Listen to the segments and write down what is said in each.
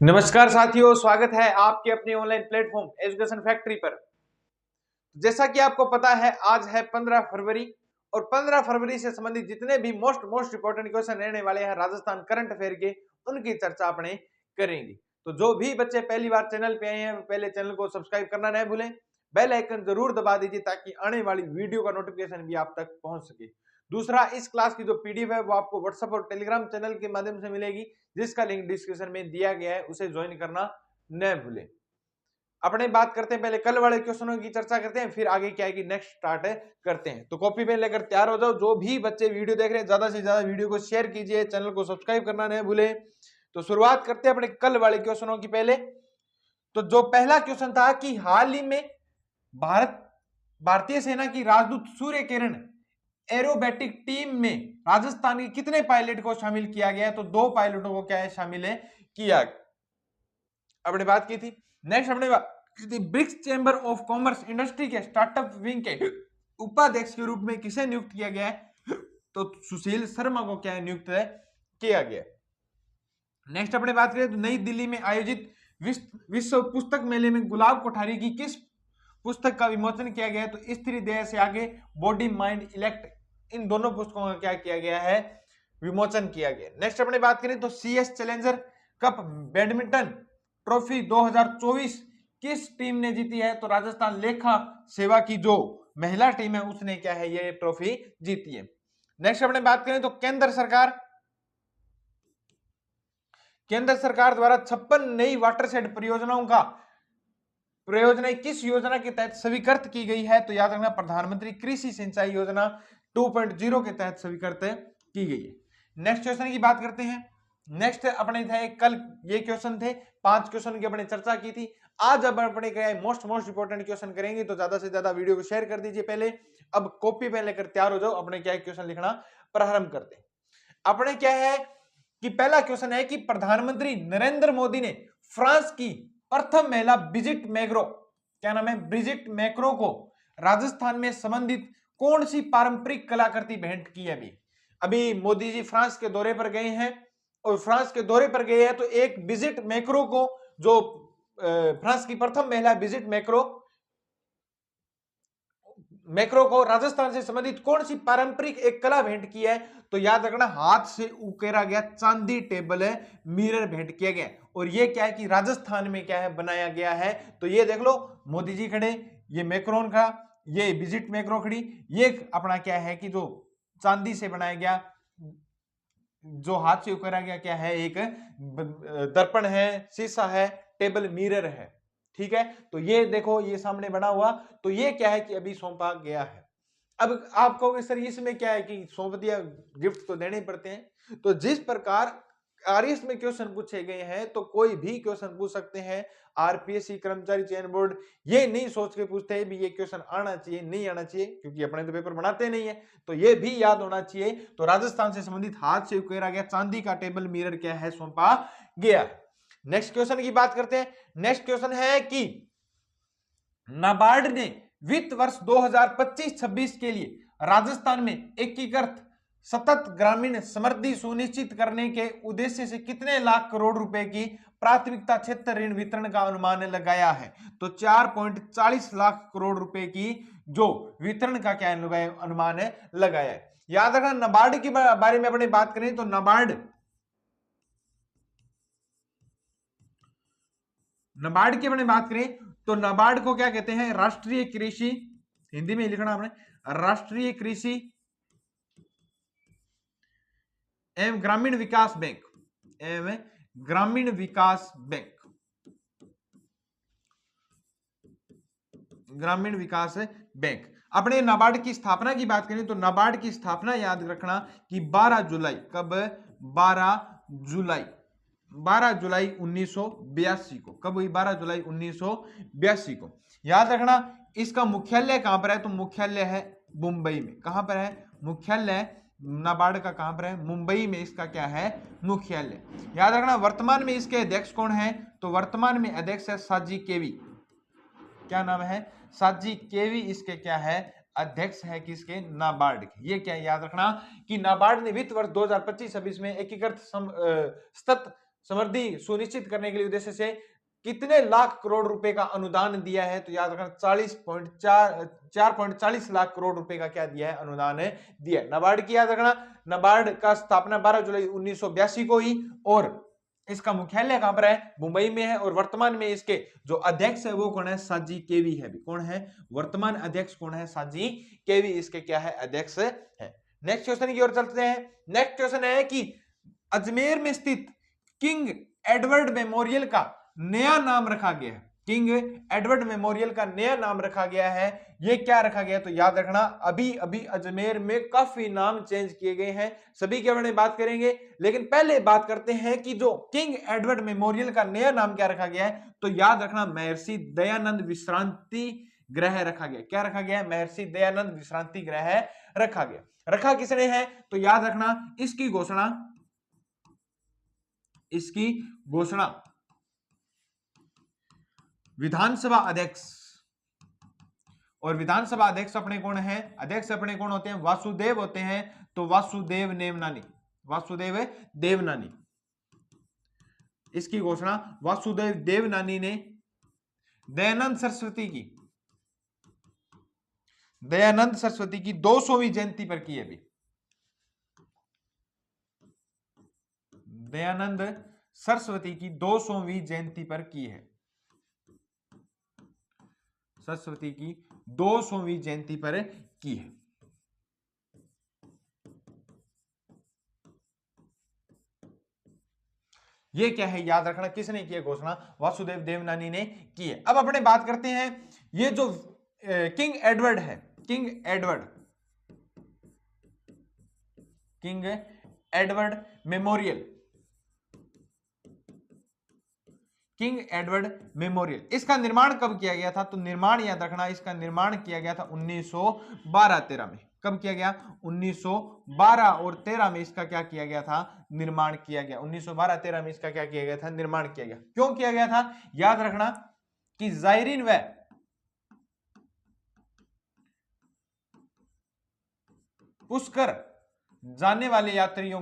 नमस्कार साथियों, स्वागत है आपके अपने ऑनलाइन प्लेटफॉर्म एजुकेशन फैक्ट्री पर। जैसा कि आपको पता है, आज है 15 फरवरी और 15 फरवरी से संबंधित जितने भी मोस्ट इंपोर्टेंट क्वेश्चन रहने वाले हैं राजस्थान करंट अफेयर के, उनकी चर्चा अपने करेंगे। तो जो भी बच्चे पहली बार चैनल पे आए हैं, पहले चैनल को सब्सक्राइब करना न भूलें, बेल आइकन जरूर दबा दीजिए ताकि आने वाली वीडियो का नोटिफिकेशन भी आप तक पहुंच सके। दूसरा, इस क्लास की जो पीडीएफ है वो आपको व्हाट्सएप और टेलीग्राम चैनल के माध्यम से मिलेगी, जिसका लिंक डिस्क्रिप्शन में दिया गया है, उसे ज्वाइन करना न भूलें। अपने बात करते हैं, पहले कल वाले क्वेश्चनों की चर्चा करते हैं, फिर आगे क्या है कि नेक्स्ट स्टार्ट करते हैं। तो कॉपी पेन लेकर तैयार हो जाओ। जो भी बच्चे वीडियो देख रहे हैं, ज्यादा से ज्यादा वीडियो को शेयर कीजिए, चैनल को सब्सक्राइब करना न भूलें। तो शुरुआत करते हैं अपने कल वाले क्वेश्चनों की। पहले तो जो पहला क्वेश्चन था कि हाल ही में भारतीय सेना की राजदूत सूर्य किरण एरोबेटिक टीम में राजस्थान के कितने पायलट को शामिल किया गया है? तो 2 पायलटों को क्या है शामिल है किया। अपने बात की थी। नेक्स्ट अपने बात की थी BRICS chamber of commerce industry के स्टार्टअप विंग के उपाध्यक्ष के रूप में किसे नियुक्त किया गया है? तो सुशील शर्मा को क्या है नियुक्त किया गया। नेक्स्ट अपने बात करें तो नई दिल्ली में आयोजित विश्व पुस्तक मेले में गुलाब कोठारी की किस पुस्तक का विमोचन किया गया है? तो स्त्री देह से आगे, बॉडी माइंड इलेक्ट, इन दोनों पुस्तकों का क्या किया गया है? विमोचन किया गया। नेक्स्ट अपने बात करें तो CS challenger cup badminton trophy 2024 किस टीम ने जीती है? तो राजस्थान लेखा सेवा की जो महिला टीम है उसने क्या है ये ट्रॉफी जीती है। नेक्स्ट अपने बात करें तो केंद्र सरकार द्वारा 56 नई वाटरशेड परियोजनाएं किस योजना के तहत स्वीकृत की गई है? तो याद रखना, प्रधानमंत्री कृषि सिंचाई योजना 2.0 के तहत स्वीकृत की गई है। नेक्स्ट क्वेश्चन की बात करते हैं। नेक्स्ट अपने थे कल ये क्वेश्चन थे, 5 क्वेश्चन की अपने चर्चा की थी। आज अब अपने क्या है मोस्ट इंपोर्टेंट क्वेश्चन करेंगे, तो ज्यादा से ज्यादा वीडियो को शेयर कर दीजिए। पहले अब कॉपी पेन लेकर तैयार हो जाओ, अपने क्या है क्वेश्चन लिखना प्रारंभ करते हैं। अपने क्या है कि पहला क्वेश्चन है कि प्रधानमंत्री नरेंद्र मोदी ने फ्रांस की प्रथम महिला ब्रिजिट मैक्रो, क्या नाम है, ब्रिजिट मैक्रो को राजस्थान में संबंधित कौन सी पारंपरिक कलाकृति भेंट की है? अभी मोदी जी फ्रांस के दौरे पर गए हैं, और फ्रांस के दौरे पर गए हैं तो एक ब्रिजिट मैक्रो को, जो फ्रांस की प्रथम महिला ब्रिजिट मैक्रो को राजस्थान से संबंधित कौन सी पारंपरिक एक कला भेंट की है? तो याद रखना, हाथ से उकेरा गया चांदी टेबल है, मिरर भेंट किया गया। और ये क्या है कि राजस्थान में क्या है बनाया गया है। तो ये देख लो, मोदी जी खड़े, ये मैक्रोन का, ये ब्रिजिट मैक्रो खड़ी, ये अपना क्या है कि जो चांदी से बनाया गया, जो हाथ से उकेरा गया क्या है, एक दर्पण है, शीशा है, टेबल मिरर है। ठीक है, तो ये देखो ये सामने बना हुआ, तो ये क्या है कि अभी सौंपा गया है। अब आप कहोगे सर इसमें क्या है कि सौंप दिया, गिफ्ट तो देने ही पड़ते हैं। तो जिस प्रकार आरएस में क्वेश्चन पूछे गए हैं, तो कोई भी क्वेश्चन पूछ सकते हैं। आरपीएससी कर्मचारी चयन बोर्ड ये नहीं सोच के पूछते हैं भी ये क्वेश्चन आना चाहिए नहीं आना चाहिए, क्योंकि अपने तो पेपर बनाते नहीं है। तो ये भी याद होना चाहिए। तो राजस्थान से संबंधित हाथ से उकेरा गया चांदी का टेबल मिरर क्या है सौंपा गया। नेक्स्ट क्वेश्चन की बात करते हैं। नेक्स्ट क्वेश्चन है कि नाबार्ड ने वित्त वर्ष 2025-26 के लिए राजस्थान में एकीकृत सतत ग्रामीण समृद्धि सुनिश्चित करने के उद्देश्य से कितने लाख करोड़ रुपए की प्राथमिकता क्षेत्र ऋण वितरण का अनुमान लगाया है? तो 4.40 लाख करोड़ रुपए की जो वितरण का क्या अनुमान लगाया है। याद रखना, नाबार्ड के बारे में अपने बात करें तो नाबार्ड की अपने बात करें तो नाबार्ड को क्या कहते हैं? राष्ट्रीय कृषि, हिंदी में लिखना आपने, राष्ट्रीय कृषि एवं ग्रामीण विकास बैंक, एवं ग्रामीण विकास बैंक, ग्रामीण विकास बैंक। अपने नाबार्ड की स्थापना की बात करें तो नाबार्ड की स्थापना याद रखना कि 12 जुलाई, कब? 12 जुलाई 1982 को। कब हुई? 12 जुलाई 1982 को। याद रखना, इसका मुख्यालय कहां पर है? तो मुख्यालय है मुंबई में। कहां पर है मुख्यालय? नाबार्ड का कहां पर है? मुंबई में इसका क्या है? मुख्यालय। याद रखना, वर्तमान में इसके अध्यक्ष कौन है? तो वर्तमान में अध्यक्ष है साजी केवी। क्या नाम है? साजी केवी इसके क्या है? अध्यक्ष है किसके? नाबार्ड के। ये क्या याद रखना कि नाबार्ड ने वित्त वर्ष 2025-26 में एकीकृत सतत समृद्धि सुनिश्चित करने के लिए उद्देश्य से कितने लाख करोड़ रुपए का अनुदान दिया है? तो याद रखना 4.40 लाख करोड़ रुपए का क्या दिया है? अनुदान दिया है। नाबार्ड की याद रखना, नाबार्ड का स्थापना 12 जुलाई 1982 को हुई और इसका मुख्यालय कहां पर है? मुंबई में है। और वर्तमान में इसके जो अध्यक्ष है वो कौन है? साजी केवी है। कौन है वर्तमान अध्यक्ष? कौन है? साजी केवी इसके क्या है? अध्यक्ष है। नेक्स्ट क्वेश्चन की ओर चलते हैं। नेक्स्ट क्वेश्चन है कि अजमेर में स्थित किंग एडवर्ड मेमोरियल का नया नाम रखा गया है। किंग एडवर्ड मेमोरियल का नया नाम रखा गया है। ये क्या रखा गया? तो याद रखना अभी अभी अजमेर में काफी नाम चेंज किए गए हैं, सभी के बारे में बात करेंगे। लेकिन पहले बात करते हैं कि जो किंग एडवर्ड मेमोरियल का नया नाम क्या रखा गया है? तो याद रखना महर्षि दयानंद विश्रांति ग्रह रखा गया। क्या रखा गया? महर्षि दयानंद विश्रांति ग्रह रखा गया। रखा किसने है? तो याद रखना इसकी घोषणा विधानसभा अध्यक्ष, और विधानसभा अध्यक्ष अपने कौन है? अध्यक्ष अपने कौन होते हैं? वासुदेव होते हैं। तो वासुदेव देवनानी इसकी घोषणा वासुदेव देवनानी ने दयानंद सरस्वती की 200वीं जयंती पर की है। अभी दयानंद सरस्वती की 200वीं जयंती पर की है। सरस्वती की 200वीं जयंती पर की है। ये क्या है? याद रखना किसने की है घोषणा? वासुदेव देवनानी ने की है। अब अपने बात करते हैं ये जो किंग एडवर्ड है, king Edward memorial, king Edward memorial, इसका निर्माण कब किया गया था? तो निर्माण याद रखना इसका निर्माण किया गया था 1912-13 में। कब किया गया? 1912 और 13 में इसका क्या किया गया था? निर्माण किया गया। 1912-13 में इसका क्या किया गया था? निर्माण किया गया। क्यों किया गया था? याद रखना कि जायरीन व पुष्कर जाने वाले यात्रियों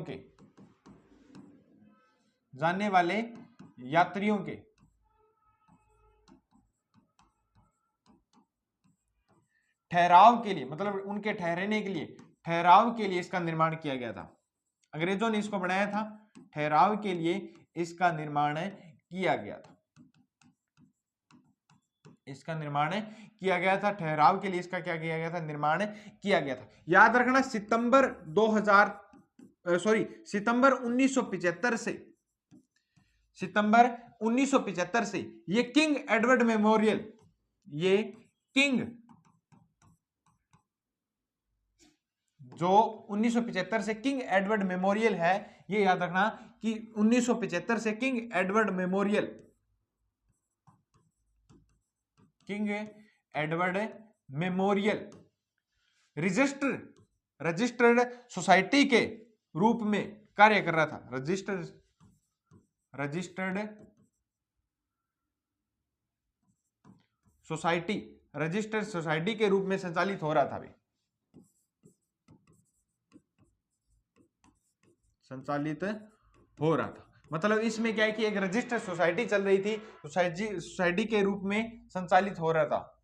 के ठहराव के लिए, मतलब उनके ठहरने के लिए, ठहराव के लिए इसका निर्माण किया गया था। अंग्रेजों ने इसको बनाया था, ठहराव के लिए इसका निर्माण किया गया था। इसका निर्माण किया गया था, ठहराव के लिए इसका क्या किया गया था? निर्माण किया गया था। याद रखना सितंबर 1975 से, सितंबर 1975 से ये किंग एडवर्ड मेमोरियल, ये किंग जो 1975 से किंग एडवर्ड मेमोरियल है, ये याद रखना कि 1975 से king Edward memorial registered society के रूप में कार्य कर रहा था। रजिस्टर्ड सोसाइटी के रूप में संचालित हो रहा था। मतलब इसमें क्या है कि एक रजिस्टर्ड सोसाइटी चल रही थी, सोसाइटी के रूप में संचालित हो रहा था।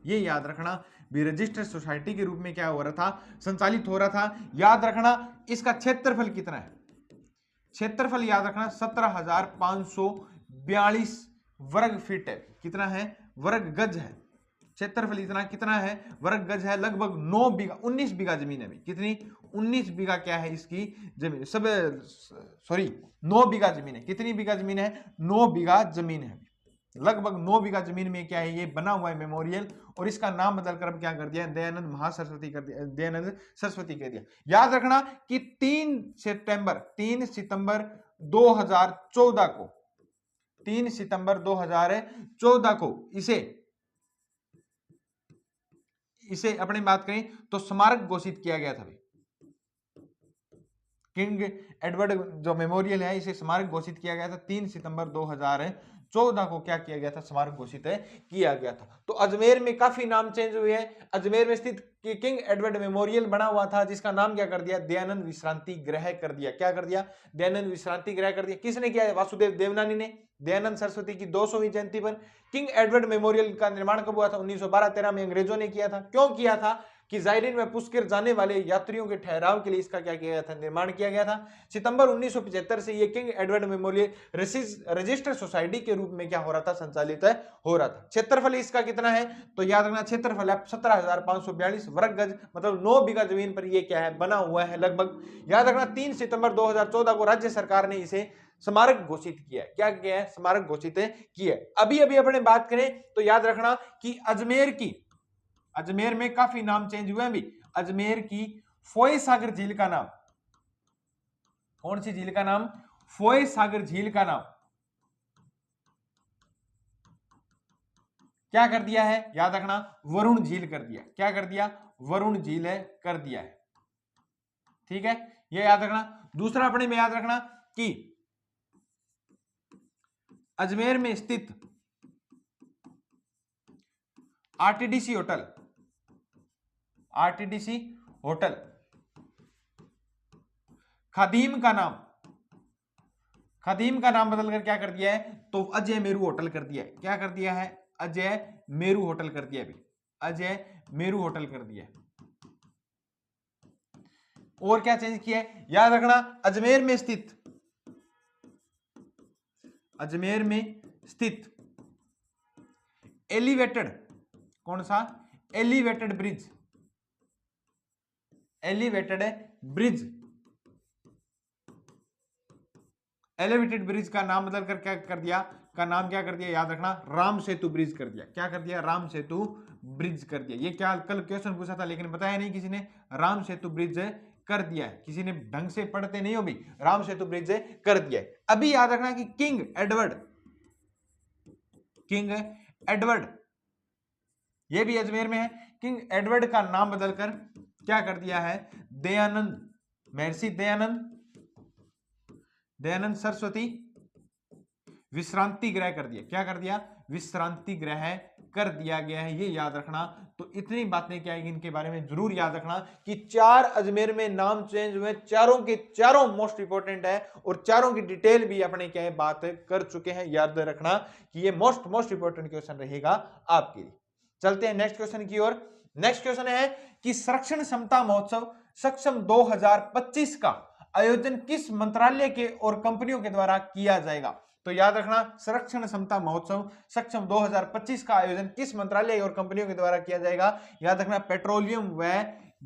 ये याद रखना भी रजिस्टर्ड सोसाइटी के रूप में क्या हो रहा था? संचालित हो रहा था। याद रखना इसका क्षेत्रफल कितना है? क्षेत्रफल याद रखना 17,542 वर्ग फीट है। कितना है? वर्ग गज है। क्षेत्रफल इतना कितना है? वर्ग गज है। लगभग 19 बीघा जमीन है। कितनी? 19 बीघा क्या है इसकी जमीन? 9 बीघा जमीन है। कितनी बीघा जमीन है? 9 बीघा जमीन है। लगभग 9 बीघा जमीन में क्या है? ये बना हुआ है मेमोरियल, और इसका नाम बदलकर अब क्या कर दिया? दयानंद सरस्वती कर दिया। याद रखना कि 3 सितंबर 2014 को इसे अपने बात करें तो स्मारक घोषित किया गया था। किंग एडवर्ड जो मेमोरियल है इसे स्मारक घोषित किया गया था 3 सितंबर 2014 को, क्या किया गया था, स्मारक घोषित किया गया था। तो अजमेर में काफी नाम चेंज हुए हैं। अजमेर में स्थित किंग एडवर्ड मेमोरियल बना हुआ था जिसका नाम क्या कर दिया, दयानंद विश्रांति गृह कर दिया। क्या कर दिया, दयानंद विश्रांति गृह कर दिया। किसने किया है, वासुदेव देवनानी ने दयानंद सरस्वती की 200वीं जयंती पर। किंग एडवर्ड मेमोरियल का निर्माण कब हुआ था, 1912-13 में अंग्रेजों ने किया था। क्यों किया था कि जायरीन में पुष्कर जाने वाले यात्रियों के ठहराव के लिए इसका क्या किया गया था, निर्माण किया गया था। सितंबर 1975 से ये king Edward memorial registered society के रूप में क्या हो रहा था, संचालित हो रहा था। क्षेत्रफल इसका कितना है, तो याद रखना क्षेत्रफल है 17,542 वर्ग गज, मतलब 9 बीघा जमीन पर ये क्या है, बना हुआ है लगभग। याद रखना 3 सितंबर 2014 को राज्य सरकार ने इसे स्मारक घोषित किया। क्या किया है, स्मारक घोषित किया। अभी अभी अपने बात करें तो याद रखना कि अजमेर में काफी नाम चेंज हुए हैं भी। अजमेर की फोय सागर झील का नाम, कौन सी झील का नाम, फोय सागर झील का नाम क्या कर दिया है, याद रखना वरुण झील कर दिया। क्या कर दिया, वरुण झील कर दिया है। ठीक है, ये याद रखना। दूसरा अपने में याद रखना कि अजमेर में स्थित आरटीडीसी होटल खदीम का नाम बदलकर क्या कर दिया है, तो अजय मेरू होटल कर दिया है। क्या कर दिया है, अजय मेरू होटल कर दिया है, अजय मेरू होटल कर दिया है। और क्या चेंज किया है, याद रखना अजमेर में स्थित एलिवेटेड, कौन सा, एलिवेटेड ब्रिज का नाम बदलकर क्या कर दिया, याद रखना राम सेतु ब्रिज कर दिया। क्या कर दिया, राम सेतु ब्रिज कर दिया। ये क्या कल क्वेश्चन पूछा था लेकिन बताया नहीं किसी ने, राम सेतु ब्रिज कर दिया है। किसी ने ढंग से पढ़ते नहीं हो भी, राम सेतु ब्रिज कर दिया है। अभी याद रखना कि किंग एडवर्ड ये भी अजमेर में है। किंग एडवर्ड का नाम बदलकर क्या कर दिया है, दयानंद, महर्षि दयानंद सरस्वती विश्रांति गृह कर दिया। क्या कर दिया, विश्रांति गृह कर दिया गया है। ये याद रखना। तो इतनी बातें क्या है इनके बारे में जरूर याद रखना कि 4 अजमेर में नाम चेंज हुए, चारों के चारों मोस्ट इंपोर्टेंट है और चारों की डिटेल भी अपने क्या है बात कर चुके हैं। याद रखना कि ये मोस्ट इंपोर्टेंट क्वेश्चन रहेगा आपके लिए। चलते हैं नेक्स्ट क्वेश्चन की ओर। नेक्स्ट क्वेश्चन है कि संरक्षण क्षमता महोत्सव सक्षम 2025 का आयोजन किस मंत्रालय के और कंपनियों के द्वारा किया जाएगा। तो याद रखना संरक्षण क्षमता महोत्सव सक्षम 2025 का आयोजन किस मंत्रालय और कंपनियों के द्वारा किया जाएगा। याद रखना पेट्रोलियम व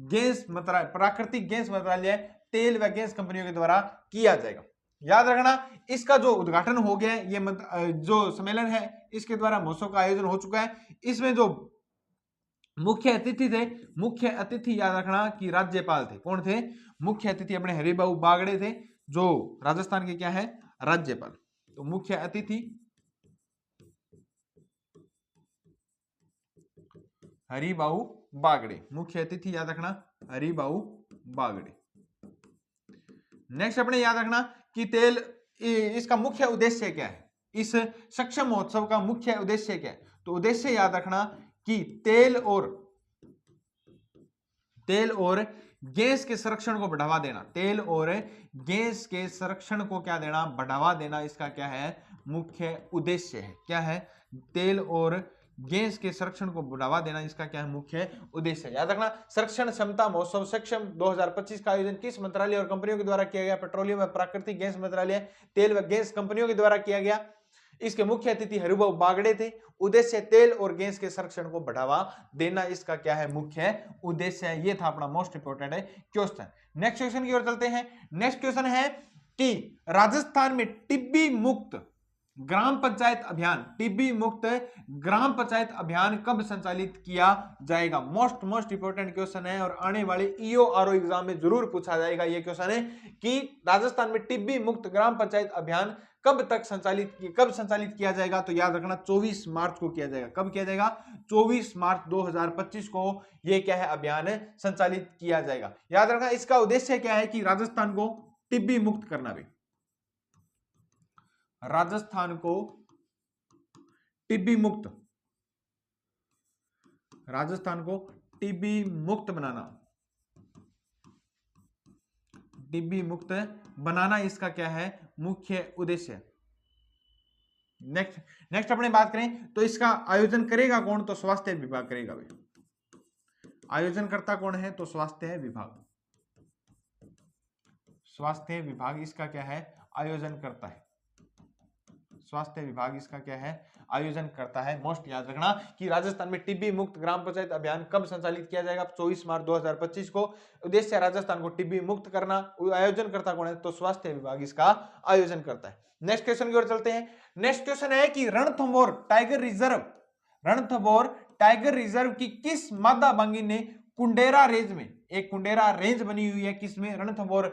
गैस मंत्रालय, प्राकृतिक गैस मंत्रालय, तेल व गैस कंपनियों के द्वारा किया जाएगा। याद रखना इसका जो उद्घाटन हो गया है, ये जो सम्मेलन है इसके द्वारा महोत्सव का आयोजन हो चुका है। इसमें जो मुख्य अतिथि थे, मुख्य अतिथि याद रखना कि राज्यपाल थे। कौन थे, मुख्य अतिथि अपने हरिबाबू बागड़े थे जो राजस्थान के क्या है, राज्यपाल। तो मुख्य अतिथि हरिबाबू बागड़े, मुख्य अतिथि याद रखना हरिबाबू बागड़े। नेक्स्ट अपने याद रखना कि तेल, इसका मुख्य उद्देश्य क्या है, इस सक्षम महोत्सव का मुख्य उद्देश्य क्या है। तो उद्देश्य याद रखना कि तेल और गैस के संरक्षण को बढ़ावा देना, तेल और गैस के संरक्षण को क्या देना, बढ़ावा देना, इसका क्या है मुख्य उद्देश्य है। क्या है, तेल और गैस के संरक्षण को बढ़ावा देना, इसका क्या है मुख्य उद्देश्य। याद रखना संरक्षण क्षमता महोत्सव सक्षम 2025 का आयोजन किस मंत्रालय और कंपनियों के द्वारा किया गया। पेट्रोलियम व प्राकृतिक गैस मंत्रालय, तेल व गैस कंपनियों के द्वारा किया गया। इसके मुख्य अतिथि हरिबाबू बागड़े थे। उद्देश्य तेल और गैस के संरक्षण को बढ़ावा देना, इसका क्या है मुख्य उद्देश्य है। ये था अपना most important question. Next question की ओर चलते हैं। नेक्स्ट क्वेश्चन है कि राजस्थान में टीबी मुक्त ग्राम पंचायत अभियान, टीबी मुक्त ग्राम पंचायत अभियान कब संचालित किया जाएगा। मोस्ट इंपोर्टेंट क्वेश्चन है और आने वाले ईओ आरओ एग्जाम में जरूर पूछा जाएगा। ये क्वेश्चन है कि राजस्थान में टीबी मुक्त ग्राम पंचायत अभियान कब संचालित किया जाएगा। तो याद रखना 24 मार्च को किया जाएगा। कब किया जाएगा, 24 मार्च 2025 को ये क्या है अभियान संचालित किया जाएगा। याद रखना इसका उद्देश्य क्या है कि राजस्थान को टीबी मुक्त करना भी, राजस्थान को टीबी मुक्त, राजस्थान को टीबी मुक्त बनाना, टीबी मुक्त बनाना इसका क्या है मुख्य उद्देश्य। नेक्स्ट अपने बात करें तो इसका आयोजन करेगा कौन, तो स्वास्थ्य विभाग करेगा भाई। आयोजनकर्ता कौन है, तो स्वास्थ्य विभाग, स्वास्थ्य विभाग इसका क्या है आयोजन करता है, स्वास्थ्य विभाग इसका क्या है आयोजन करता है। मोस्ट याद रखना कि राजस्थान में टीबी मुक्त ग्राम पंचायत अभियान कब संचालित किया जाएगा, 24 मार्च 2025 को। उद्देश्य राजस्थान को टीबी मुक्त करना, आयोजन करता कौन है, तो स्वास्थ्य विभाग इसका आयोजन करता है। नेक्स्ट क्वेश्चन की ओर चलते हैं। नेक्स्ट क्वेश्चन है कि Ranthambore tiger reserve, Ranthambore tiger reserve की किस मादा बाघिन ने कुंडेरा रेंज में, एक कुंडेरा रेंज बनी हुई है किसमें, रणथंभौर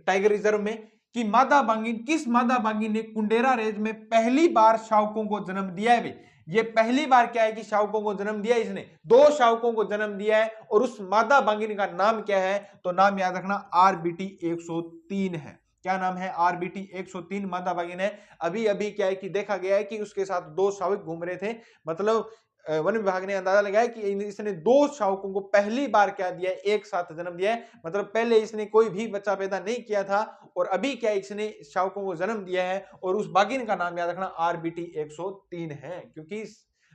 टाइगर रिजर्व में, कि मादा बाघिन, किस मादा बाघिन ने कुंडेरा रेंज में पहली बार शावकों को जन्म दिया है। ये पहली बार क्या है कि शावकों को जन्म दिया है, इसने 2 शावकों को जन्म दिया है, और उस मादा बाघिन का नाम क्या है, तो नाम याद रखना आरबीटी 103 है। क्या नाम है, आरबीटी 103 मादा बाघिन है। अभी अभी क्या है कि देखा गया है कि उसके साथ 2 शावक घूम रहे थे, मतलब वन विभाग ने अंदाजा लगाया कि इसने 2 शावकों को पहली बार क्या दिया है, एक साथ जन्म दिया है, मतलब पहले इसने कोई भी बच्चा पैदा नहीं किया था, और अभी क्या इसने शावकों को जन्म दिया है, और उस बाघिन का नाम याद रखना आरबीटी 103 है, क्योंकि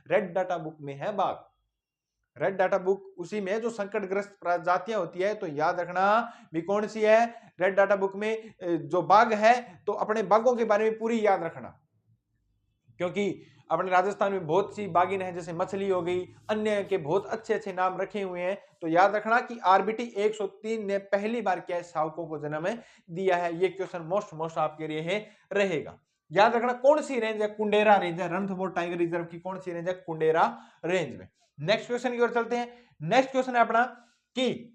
रेड डाटा बुक में है बाघ, रेड डाटा बुक उसी में जो संकटग्रस्त प्रजातियां होती है, तो याद रखना भी कौन सी है, रेड डाटा बुक में जो बाघ है, तो अपने बाघों के बारे में पूरी याद रखना, क्योंकि अपने राजस्थान में बहुत सी बाघिन है, जैसे मछली हो गई, अन्य के बहुत अच्छे अच्छे नाम रखे हुए हैं। तो याद रखना कि आरबीटी 103 ने पहली बार क्या है शावकों को जन्म दिया है। ये क्वेश्चन मोस्ट आपके लिए है रहेगा। याद रखना कौन सी रेंज है, कुंडेरा रेंज है, रणथंभौर टाइगर रिजर्व की कौन सी रेंज है, कुंडेरा रेंज में। नेक्स्ट क्वेश्चन की ओर चलते हैं। नेक्स्ट क्वेश्चन है अपना कि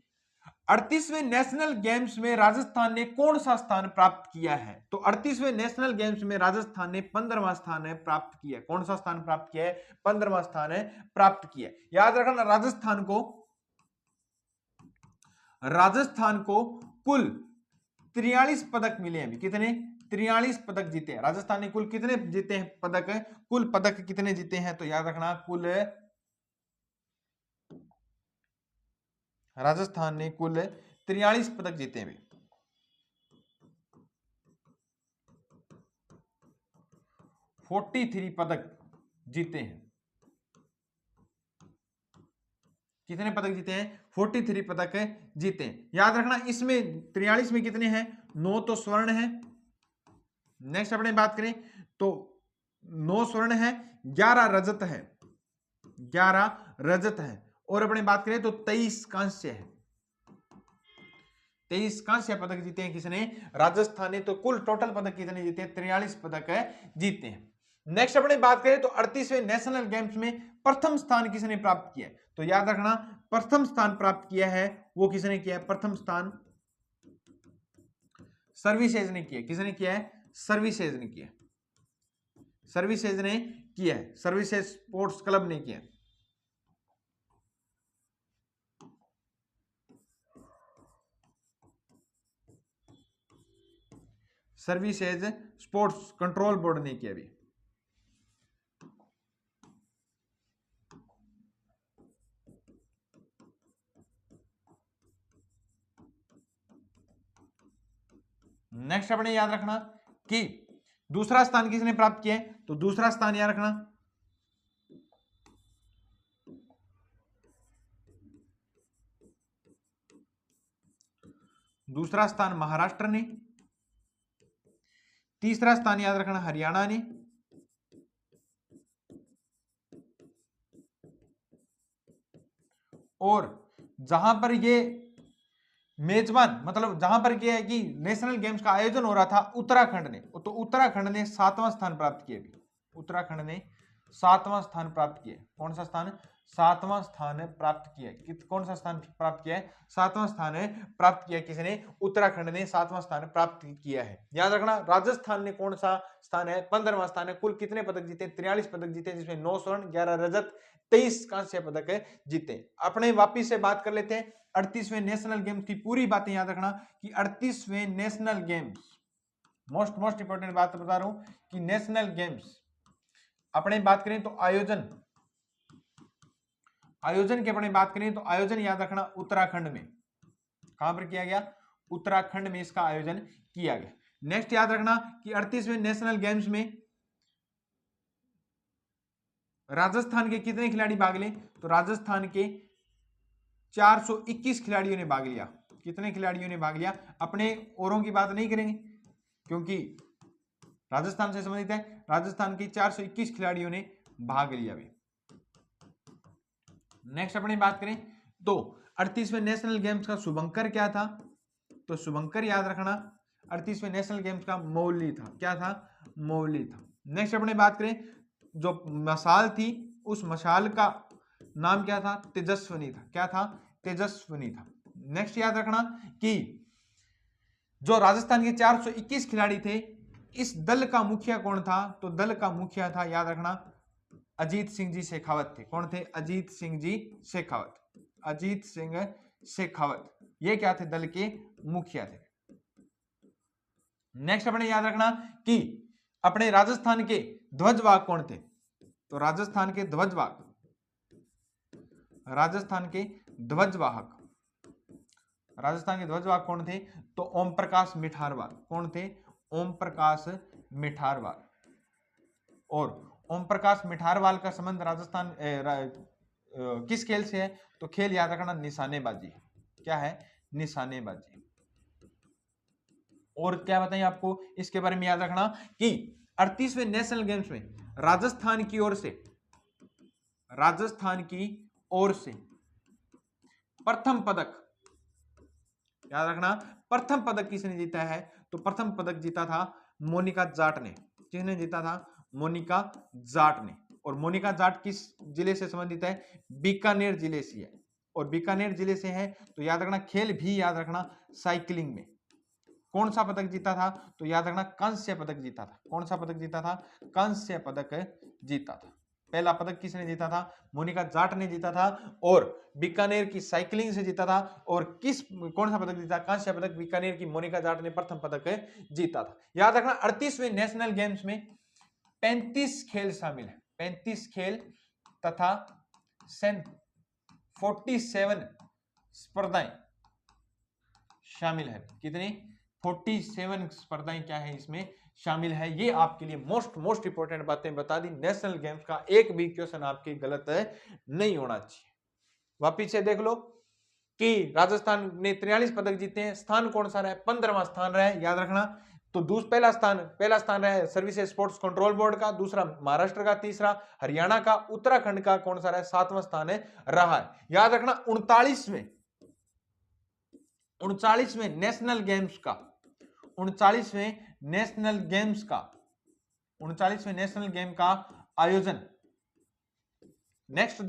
38वें नेशनल गेम्स में राजस्थान ने कौन सा स्थान प्राप्त किया है, तो 38वें नेशनल गेम्स में राजस्थान ने 15वां स्थान है प्राप्त किया है। कौन सा स्थान प्राप्त किया है, 15वां स्थान है प्राप्त किया है। याद रखना राजस्थान को कुल 43 पदक मिले हैं। कितने, 43 पदक जीते हैं। राजस्थान ने कुल कितने जीते हैं पदक, कुल पदक कितने जीते हैं, तो याद रखना कुल राजस्थान ने कुल 43 पदक जीते हैं। 43 पदक जीते हैं। कितने पदक जीते हैं, 43 पदक जीते हैं। याद रखना इसमें 43 में कितने हैं, 9 तो स्वर्ण है। नेक्स्ट अपने बात करें तो 9 स्वर्ण है, 11 रजत है, 11 रजत है, और अपने बात करें तो 23 कांस्य है। 23 कांस्य पदक जीते हैं किसने, राजस्थान ने। तो कुल टोटल पदक कितने जीते हैं, 43 पदक जीते हैं। नेक्स्ट अपने बात करें तो 38वें नेशनल गेम्स में प्रथम स्थान किसने प्राप्त किया, तो याद रखना प्रथम स्थान प्राप्त किया है वो किसने किया है, प्रथम स्थान सर्विसेज ने किया। किसने किया है, सर्विसेज ने किया, सर्विसेज ने किया है, सर्विसेज स्पोर्ट्स क्लब ने किया। सर्विसेज स्पोर्ट्स कंट्रोल बोर्ड ने किया। भी नेक्स्ट अपने याद रखना कि दूसरा स्थान किसने प्राप्त किया है, तो दूसरा स्थान याद रखना दूसरा स्थान महाराष्ट्र ने, तीसरा स्थान याद रखना हरियाणा ने, और जहां पर ये मेजबान मतलब जहां पर क्या है कि नेशनल गेम्स का आयोजन हो रहा था उत्तराखंड ने, तो उत्तराखंड ने 7वां स्थान प्राप्त किया। उत्तराखंड ने 7वां स्थान प्राप्त किया। कौन सा स्थान, 7वां स्थान प्राप्त किया। कौन सा स्थान प्राप्त किया है? 7वां स्थान प्राप्त किया। किसने? उत्तराखंड ने 7वां स्थान प्राप्त किया है। याद रखना राजस्थान ने कौन सा स्थान है? 15वां स्थान है। कुल कितने पदक जीते? 43 पदक जीते, जिसमें 9 स्वर्ण, 11 रजत, 23 कांस्य पदक जीते। अपने वापिस से बात कर लेते हैं 38वें नेशनल गेम्स की पूरी बातें याद रखना कि 38वें नेशनल गेम्स, मोस्ट इंपोर्टेंट बात बता रहा हूं कि नेशनल गेम्स अपने बात करें तो आयोजन की अपने बात करें तो आयोजन याद रखना उत्तराखंड में। कहां पर किया गया? उत्तराखंड में इसका आयोजन किया गया। नेक्स्ट याद रखना कि 38वें नेशनल गेम्स में राजस्थान के कितने खिलाड़ी भाग ले? तो राजस्थान के 421 खिलाड़ियों ने भाग लिया। कितने खिलाड़ियों ने भाग लिया? अपने औरों की बात नहीं करेंगे क्योंकि राजस्थान से संबंधित है। राजस्थान के 421 खिलाड़ियों ने भाग लिया भी। नेक्स्ट अपनी बात करें तो 38वें नेशनल गेम्स का शुभंकर क्या था? तो शुभंकर याद रखना 38वें नेशनल गेम्स का मौली था। क्या था? मौली था। नेक्स्ट अपने बात करें जो मशाल थी, उस मशाल का नाम क्या था? तेजस्विनी था। क्या था? तेजस्विनी था। नेक्स्ट याद रखना कि जो राजस्थान के 421 खिलाड़ी थे, इस दल का मुखिया कौन था? तो दल का मुखिया था, याद रखना, अजीत सिंह जी शेखावत थे। कौन थे? अजीत सिंह जी शेखावत। अजीत सिंह शेखावत ये क्या थे? दल के मुखिया थे। नेक्स्ट अपने याद रखना कि अपने राजस्थान के ध्वजवाहक कौन थे? तो राजस्थान के ध्वजवाहक कौन थे? तो ओम प्रकाश मिठारवाल। कौन थे? ओम प्रकाश मिठारवाल। और ओम प्रकाश मिठारवाल का संबंध राजस्थान किस खेल से है? तो खेल याद रखना निशानेबाजी। क्या है? निशानेबाजी। और क्या बताएं आपको इसके बारे में याद रखना कि 38वें नेशनल गेम्स में राजस्थान की ओर से प्रथम पदक, याद रखना, प्रथम पदक किसने जीता है? तो प्रथम पदक जीता था मोनिका जाट ने। किसने जीता था? मोनिका जाट ने। और मोनिका जाट किस जिले से संबंधित है? बीकानेर जिले से है। और बीकानेर जिले से है तो याद रखना खेल भी याद रखना साइकिलिंग में कौन सा पदक जीता था? तो याद रखना कांस्य पदक जीता था। कौन सा पदक जीता था? कांस्य पदक जीता था। पहला पदक किसने जीता था? मोनिका जाट ने जीता था और बीकानेर की साइकिलिंग से जीता था। और कौन सा पदक जीता? कांस्य पदक बीकानेर की मोनिका जाट ने प्रथम पदक जीता था। याद रखना 38वें नेशनल गेम्स में 35 खेल शामिल है। 35 खेल तथा 47 स्पर्धाएं शामिल है। कितनी? 47 स्पर्धाएं क्या है इसमें शामिल है। ये आपके लिए मोस्ट इंपोर्टेंट बातें बता दी। नेशनल गेम्स का एक भी क्वेश्चन आपके गलत नहीं होना चाहिए। वापिस से देख लो कि राजस्थान ने 43 पदक जीते हैं। स्थान कौन सा रहा है? 15वां स्थान रहा है। याद रखना तो पहला स्थान रहा है सर्विसेज स्पोर्ट्स कंट्रोल बोर्ड का, दूसरा महाराष्ट्र का, तीसरा हरियाणा का, उत्तराखंड का कौन सा रहा है? 7वां स्थान रहा है। याद रखना 39वें नेशनल गेम का आयोजन नेक्स्ट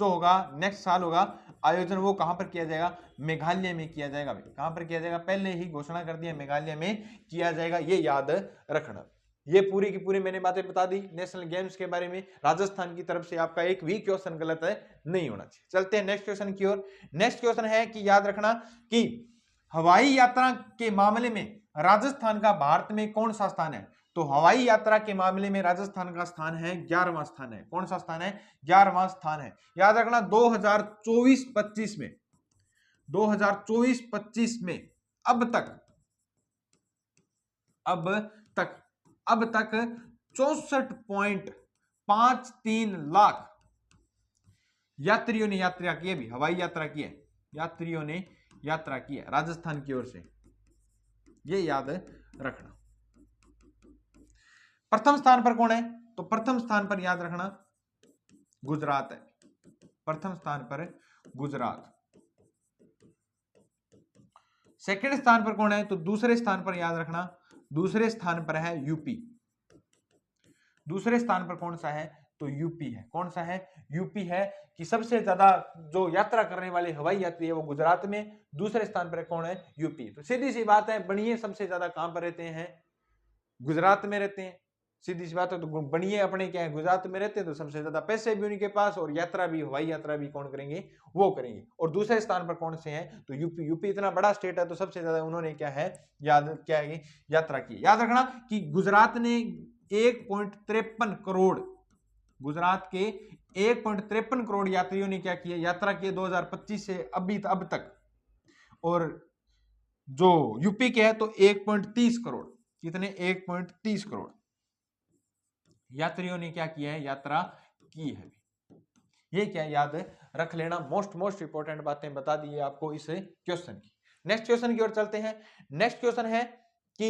साल होगा आयोजन, वो कहां पर किया जाएगा? मेघालय में किया जाएगा। कहां पर किया जाएगा? पहले ही घोषणा कर दिया, मेघालय में किया जाएगा। ये याद रखना। ये पूरी की पूरी मैंने बातें बता दी नेशनल गेम्स के बारे में। राजस्थान की तरफ से आपका एक भी क्वेश्चन गलत नहीं होना चाहिए। चलते हैं नेक्स्ट क्वेश्चन की ओर। नेक्स्ट क्वेश्चन है कि याद रखना कि हवाई यात्रा के मामले में राजस्थान का भारत में कौन सा स्थान है? तो हवाई यात्रा के मामले में राजस्थान का स्थान है 11वां स्थान है। कौन सा स्थान है? 11वां स्थान है। याद रखना 2024-25 में अब तक 64.53 लाख यात्रियों ने यात्रा की है, भी हवाई यात्रा की है। यात्रियों ने यात्रा की है राजस्थान की ओर से। ये याद रखना। प्रथम स्थान पर कौन है? तो प्रथम स्थान पर याद रखना गुजरात है। प्रथम स्थान पर गुजरात। सेकंड स्थान पर कौन है? तो दूसरे स्थान पर याद रखना, दूसरे स्थान पर है यूपी। दूसरे स्थान पर कौन सा है? तो यूपी है। कौन सा है? यूपी है। कि सबसे ज्यादा जो यात्रा करने वाले हवाई यात्री है वो गुजरात में, दूसरे स्थान पर कौन है? यूपी। तो सीधी सी बात है, बनिए सबसे ज्यादा कहां पर रहते हैं? गुजरात में रहते हैं। सीधी सी बात है, तो बनिए अपने क्या है, गुजरात में रहते हैं, तो सबसे ज्यादा पैसे भी उनके पास, और यात्रा भी, हवाई यात्रा भी कौन करेंगे? वो करेंगे। और दूसरे स्थान पर कौन से हैं? तो यूपी। यूपी इतना बड़ा स्टेट है, तो सबसे ज्यादा उन्होंने क्या है, क्या है, यात्रा की। याद रखना कि गुजरात ने 1.53 करोड़, गुजरात के 1.53 करोड़ यात्रियों ने क्या किया, यात्रा की 2025 से अब तक। और जो यूपी के है तो 1.30 करोड़, कितने? 1.30 करोड़ यात्रियों ने क्या किया है, यात्रा की है। ये क्या याद रख लेना, मोस्ट इंपोर्टेंट बातें बता दी आपको इस क्वेश्चन की। नेक्स्ट क्वेश्चन की ओर चलते हैं। नेक्स्ट क्वेश्चन है कि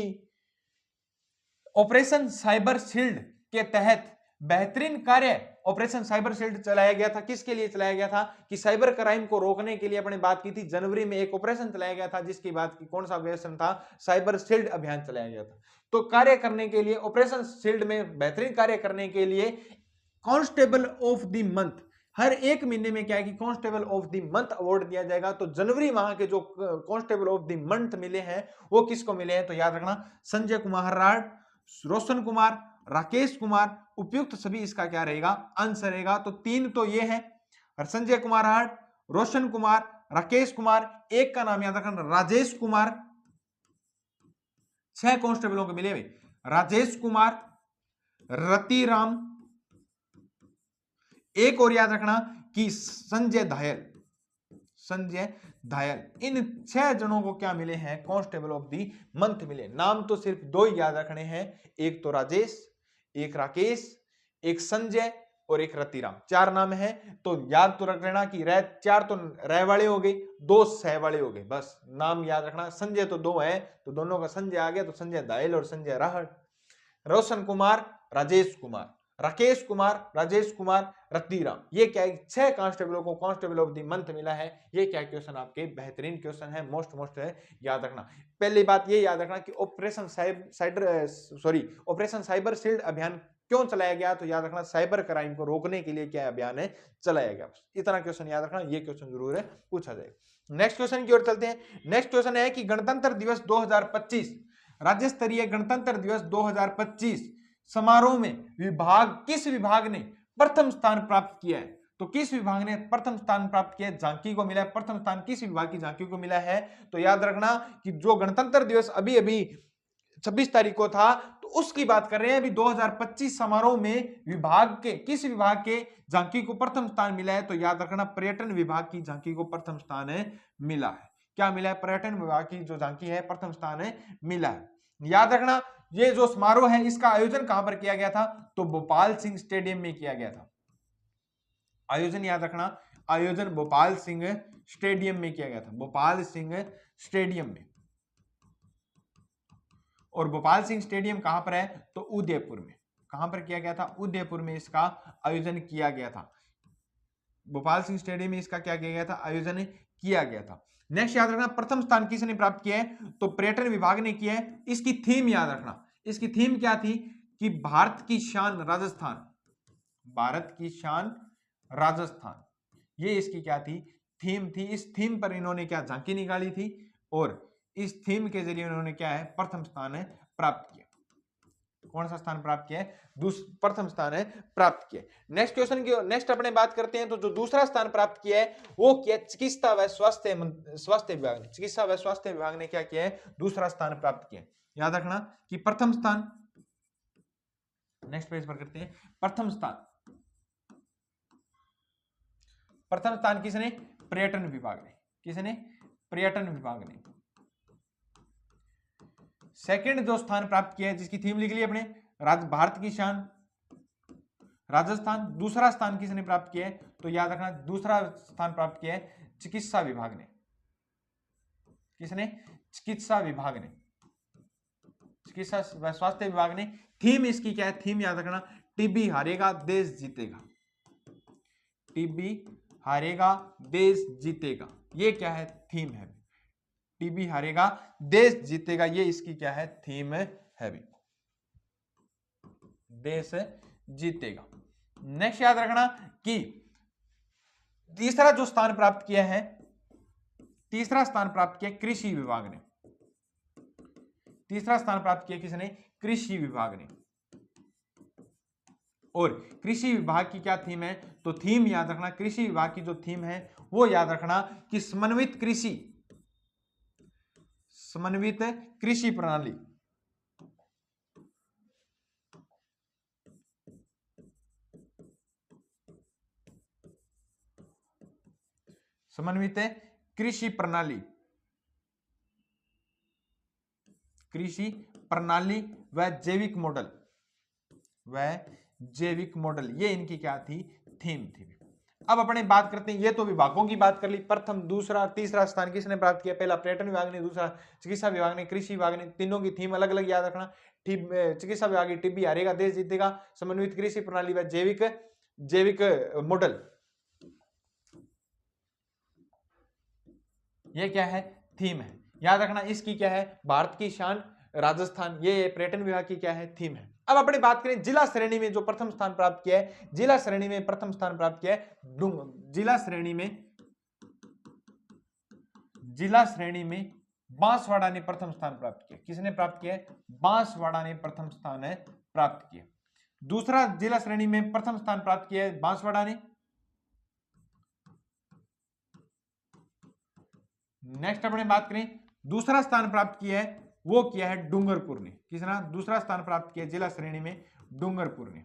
ऑपरेशन साइबर शील्ड के तहत बेहतरीन कार्य ऑपरेशन साइबर शील्ड चलाया गया था। किसके लिए चलाया गया था? कि साइबर क्राइम को रोकने के लिए अपने बात की थी। जनवरी में एक ऑपरेशन चलाया गया था, जिसकी बात की, कौन सा ऑपरेशन था? साइबर शील्ड अभियान चलाया गया था। तो कार्य करने के लिए, ऑपरेशन शील्ड में बेहतरीन कार्य करने के लिए कांस्टेबल ऑफ द मंथ, हर एक महीने में क्या है कि constable of the month award दिया जाएगा। तो जनवरी माह के जो कांस्टेबल ऑफ द मंथ मिले हैं वो किसको मिले हैं? तो याद रखना, संजय कुमार राड, रोशन कुमार, राकेश कुमार, उपयुक्त सभी इसका क्या रहेगा? आंसर रहेगा। तो 3 तो ये है, संजय कुमार राड, रोशन कुमार, राकेश कुमार, एक का नाम याद रखना राजेश कुमार। 6 कांस्टेबलों को मिले हुए, राजेश कुमार, रतिराम, एक और याद रखना कि संजय धायल, संजय धायल। इन 6 जनों को क्या मिले हैं? कांस्टेबल ऑफ दी मंथ मिले। नाम तो सिर्फ 2 ही याद रखने हैं, एक तो राजेश, एक राकेश, एक संजय और एक रतिराम। 4 नाम है, तो याद तो रख लेना कि 4 तो रह वाले हो गए, 2 सह वाले हो गए, बस नाम याद रखना। संजय तो 2 है, तो दोनों का संजय आ गया, तो संजय धायल और संजय राहड़। रोशन कुमार, राजेश कुमार, राकेश कुमार, राजेश कुमार, रतिराम। ये क्या है? 6 कांस्टेबलों को कांस्टेबल ऑफ द मंथ मिला है। ये क्या क्वेश्चन आपके बेहतरीन क्वेश्चन है, मोस्ट है, याद रखना। पहली बात ये याद रखना कि ऑपरेशन साइबर शील्ड अभियान क्यों चलाया गया? तो याद रखना, साइबर क्राइम को रोकने के लिए क्या अभियान है चलाया गया। इतना क्वेश्चन याद रखना, ये क्वेश्चन जरूर है पूछा जाएगा। नेक्स्ट क्वेश्चन की ओर चलते हैं। नेक्स्ट क्वेश्चन है कि गणतंत्र दिवस 2025, राज्य स्तरीय गणतंत्र दिवस 2025 समारोह में किस विभाग ने प्रथम स्थान प्राप्त किया है? तो किस विभाग ने प्रथम स्थान प्राप्त किया है? झांकी को मिला है प्रथम स्थान। किस विभाग की झांकी को मिला है? तो याद रखना कि जो गणतंत्र दिवस अभी 26 तारीख को था, तो उसकी बात कर रहे हैं। अभी 2025 समारोह में किस विभाग के झांकी को प्रथम स्थान मिला है? तो याद रखना, पर्यटन विभाग की झांकी को प्रथम स्थान मिला है। क्या मिला है? पर्यटन विभाग की जो झांकी है प्रथम स्थान मिला है। याद रखना, ये जो समारोह है इसका आयोजन कहां पर किया गया था? तो भोपाल सिंह स्टेडियम में किया गया था। आयोजन याद रखना, आयोजन भोपाल सिंह स्टेडियम में किया गया था, भोपाल सिंह स्टेडियम में। और भोपाल सिंह स्टेडियम कहां पर है? तो उदयपुर में। कहां पर किया गया था? उदयपुर में इसका आयोजन किया गया था। भोपाल सिंह स्टेडियम में इसका क्या किया गया था? आयोजन किया गया था। नेक्स्ट याद रखना, प्रथम स्थान किसने प्राप्त किया है? तो पर्यटन विभाग ने किया है। इसकी थीम याद रखना, इसकी थीम क्या थी? कि भारत की शान राजस्थान, भारत की शान राजस्थान। ये इसकी क्या थी? थीम थी। इस थीम पर इन्होंने क्या झांकी निकाली थी, और इस थीम के जरिए उन्होंने क्या है? प्रथम स्थान प्राप्त किया। कौन सा स्थान प्राप्त किया है? प्रथम स्थान प्राप्त किया। नेक्स्ट क्वेश्चन की नेक्स्ट अपने बात करते हैं। तो जो दूसरा स्थान प्राप्त किया है वो क्या? चिकित्सा व स्वास्थ्य विभाग ने, चिकित्सा व स्वास्थ्य विभाग ने क्या किया है? दूसरा स्थान प्राप्त किया। याद रखना कि प्रथम स्थान, नेक्स्ट पेज पर करते हैं। प्रथम स्थान किसने? पर्यटन विभाग ने। किसने? पर्यटन विभाग ने। सेकंड जो स्थान प्राप्त किया है, जिसकी थीम लिख ली अपने, भारत की शान राजस्थान। दूसरा स्थान किसने प्राप्त किया है? तो याद रखना, दूसरा स्थान प्राप्त किया है चिकित्सा विभाग ने। किसने? चिकित्सा विभाग ने, चिकित्सा व स्वास्थ्य विभाग ने। थीम इसकी क्या है? थीम याद रखना, टीबी हारेगा देश जीतेगा। टीबी हारेगा देश जीतेगा, ये क्या है? थीम है। टीबी हारेगा देश जीतेगा, ये इसकी क्या है? थीम है भी। देश जीतेगा। नेक्स्ट याद रखना कि तीसरा जो स्थान प्राप्त किया है, तीसरा स्थान प्राप्त किया कृषि विभाग ने। तीसरा स्थान प्राप्त किया किसने? कृषि विभाग ने। और कृषि विभाग की क्या थीम है? तो थीम याद रखना, कृषि विभाग की जो थीम है वो याद रखना कि समन्वित कृषि, समन्वित कृषि प्रणाली। समन्वित कृषि प्रणाली, कृषि प्रणाली व जैविक मॉडल, व जैविक मॉडल, ये इनकी क्या थी? थीम थी। अब अपने बात करते हैं, ये तो विभागों की बात कर ली। प्रथम, दूसरा, तीसरा स्थान किसने प्राप्त किया? पहला पर्यटन विभाग ने, दूसरा चिकित्सा विभाग ने, कृषि विभाग ने। तीनों की थीम अलग अलग याद रखना। चिकित्सा विभाग की टीबी हारेगा देश जीतेगा, समन्वित कृषि प्रणाली व जैविक मॉडल, ये क्या है? थीम है। याद रखना इसकी क्या है? भारत की शान राजस्थान, ये पर्यटन विभाग की क्या है? थीम है। अब अपनी बात करें जिला श्रेणी में जो प्रथम स्थान प्राप्त किया है, जिला श्रेणी में प्रथम स्थान प्राप्त किया है जिला श्रेणी में बांसवाड़ा ने प्रथम स्थान प्राप्त किया। किसने प्राप्त किया है? बांसवाड़ा ने प्रथम स्थान है प्राप्त किया। दूसरा जिला श्रेणी में प्रथम स्थान प्राप्त किया है बांसवाड़ा ने। नेक्स्ट अपने बात करें, दूसरा स्थान प्राप्त किया है वो किया है डूंगरपुर ने। किसने दूसरा स्थान प्राप्त किया जिला श्रेणी में? डूंगरपुर ने।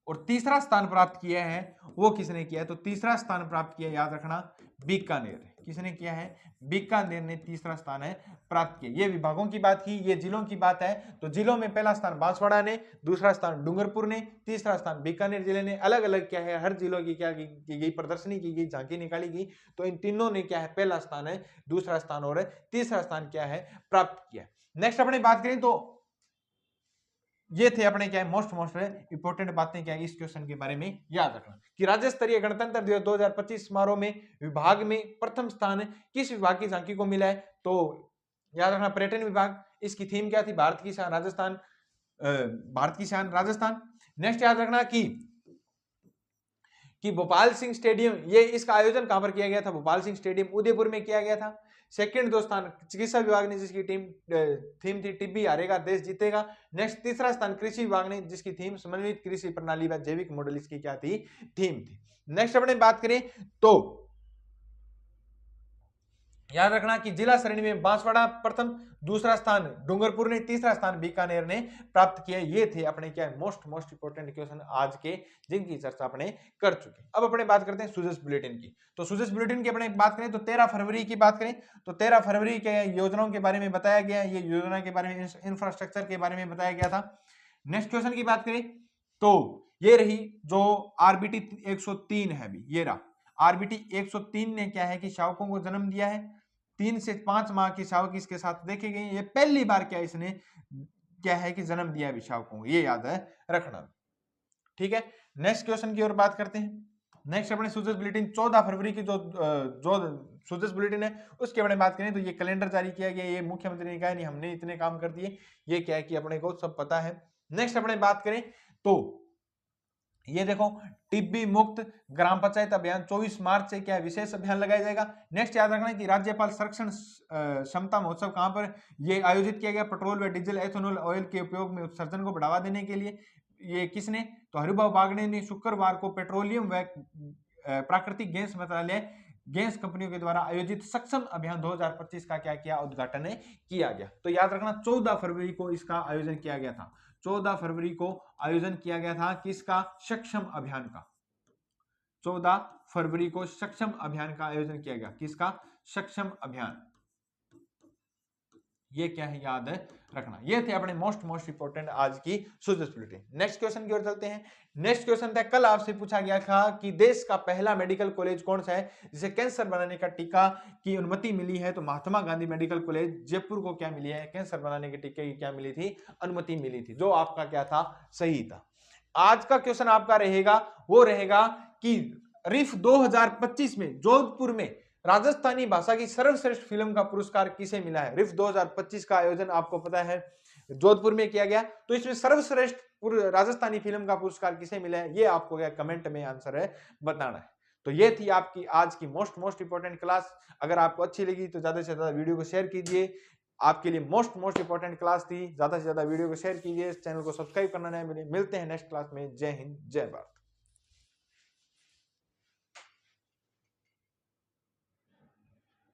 और तीसरा स्थान प्राप्त किया है वो किसने किया है? तो तीसरा स्थान प्राप्त किया, याद रखना, बीकानेर। किसने किया है? बीकानेर ने तीसरा स्थान है प्राप्त किया। ये विभागों की बात की, ये जिलों की बात है। तो जिलों में पहला स्थान बांसवाड़ा ने, दूसरा स्थान डूंगरपुर ने, तीसरा स्थान बीकानेर जिले ने। अलग अलग क्या है, हर जिलों की क्या की गई? प्रदर्शनी की गई, झांकी निकाली गई। तो इन तीनों ने क्या है? पहला स्थान है, दूसरा स्थान और तीसरा स्थान क्या है? प्राप्त किया। नेक्स्ट अपने बात करें तो ये थे अपने क्या है? मोस्ट इंपोर्टेंट बातें क्या है इस क्वेश्चन के बारे में याद रखना कि राज्य स्तरीय गणतंत्र दिवस 2025 समारोह में विभाग में प्रथम स्थान किस विभाग की झांकी को मिला है? तो याद रखना पर्यटन विभाग। इसकी थीम क्या थी? भारत की शान राजस्थान, भारत की शान राजस्थान। नेक्स्ट याद रखना कि भोपाल सिंह स्टेडियम, ये इसका आयोजन कहां पर किया गया था? भोपाल सिंह स्टेडियम उदयपुर में किया गया था। सेकंड दो स्थान चिकित्सा विभाग ने, जिसकी थीम थी टीबी हारेगा देश जीतेगा। नेक्स्ट तीसरा स्थान कृषि विभाग ने, जिसकी थीम समन्वित कृषि प्रणाली व जैविक मॉडल, इसकी क्या थी? थीम थी। नेक्स्ट अपने बात करें तो याद रखना कि जिला श्रेणी में बांसवाड़ा प्रथम, दूसरा स्थान डूंगरपुर ने, तीसरा स्थान बीकानेर ने प्राप्त किया। ये थे अपने क्या मोस्ट इंपोर्टेंट क्वेश्चन आज के, जिनकी चर्चा अपने कर चुके। अब अपने बात करते हैं सुजस बुलेटिन की। तो सुजस बुलेटिन की अपने बात करें तो 13 फरवरी की बात करें तो 13 फरवरी के योजनाओं के बारे में बताया गया। ये योजना के बारे में, इंफ्रास्ट्रक्चर के बारे में बताया गया था। नेक्स्ट क्वेश्चन की बात करें तो ये रही जो आरबीटी 103 है, अभी ये रहा आरबीटी 103 ने क्या है कि शावकों को जन्म दिया है। 3 से 5 माह की शावक इसके साथ देखे गए। ये पहली बार क्या इसने क्या है कि जन्म दिया है शावकों को, ये याद है रखना। ठीक है, नेक्स्ट क्वेश्चन की ओर बात करते हैं। नेक्स्ट अपने सुजस बुलेटिन 14 फरवरी की जो सुजस बुलेटिन है उसके बारे में बात करें तो ये कैलेंडर जारी किया गया। ये मुख्यमंत्री ने कहा नहीं हमने इतने काम कर दिए, ये क्या है कि अपने को सब पता है। नेक्स्ट अपने बात करें तो ये देखो टीबी मुक्त ग्राम पंचायत अभियान 24 मार्च से क्या विशेष अभियान लगाया जाएगा। नेक्स्ट याद रखना कि राज्यपाल संरक्षण क्षमता महोत्सव कहां पर ये आयोजित किया गया? पेट्रोल व डीजल एथेनॉल ऑयल के उपयोग में उत्सर्जन को बढ़ावा देने के लिए। ये किसने? तो हरिभाऊ बागड़े ने शुक्रवार को पेट्रोलियम व प्राकृतिक गैस मंत्रालय गैस कंपनियों के द्वारा आयोजित सक्षम अभियान 2025 का क्या किया? उद्घाटन किया गया। तो याद रखना 14 फरवरी को इसका आयोजन किया गया था। 14 फरवरी को आयोजन किया गया था किसका? सक्षम अभियान का। 14 फरवरी को सक्षम अभियान का आयोजन किया गया। किसका? सक्षम अभियान। ये क्या है? याद रखना। ये थे अपने मोस्ट इंपोर्टेंट आज की सुजस बुलेटिन। नेक्स्ट क्वेश्चन की ओर चलते हैं। नेक्स्ट क्वेश्चन था, कल आपसे पूछा गया था कि देश का पहला मेडिकल कॉलेज कौन सा है जिसे कैंसर बनाने का टीका की अनुमति मिली है? तो महात्मा गांधी मेडिकल कॉलेज जयपुर को क्या मिली है? कैंसर बनाने के टीके की क्या मिली थी? अनुमति मिली थी, जो आपका क्या था? सही था। आज का क्वेश्चन आपका रहेगा वो रहेगा कि रिफ 2025 में जोधपुर में राजस्थानी भाषा की सर्वश्रेष्ठ फिल्म का पुरस्कार किसे मिला है? रिफ 2025 का आयोजन आपको पता है जोधपुर में किया गया। तो इसमें सर्वश्रेष्ठ राजस्थानी फिल्म का पुरस्कार किसे मिला है, ये आपको क्या कमेंट में आंसर है बताना है। तो ये थी आपकी आज की मोस्ट इंपॉर्टेंट क्लास। अगर आपको अच्छी लगी तो ज्यादा से ज्यादा वीडियो को शेयर कीजिए। आपके लिए मोस्ट इंपॉर्टेंट क्लास थी, ज्यादा से ज्यादा वीडियो को शेयर कीजिए, चैनल को सब्सक्राइब करना नहीं मिलते हैं नेक्स्ट क्लास में। जय हिंद, जय भारत।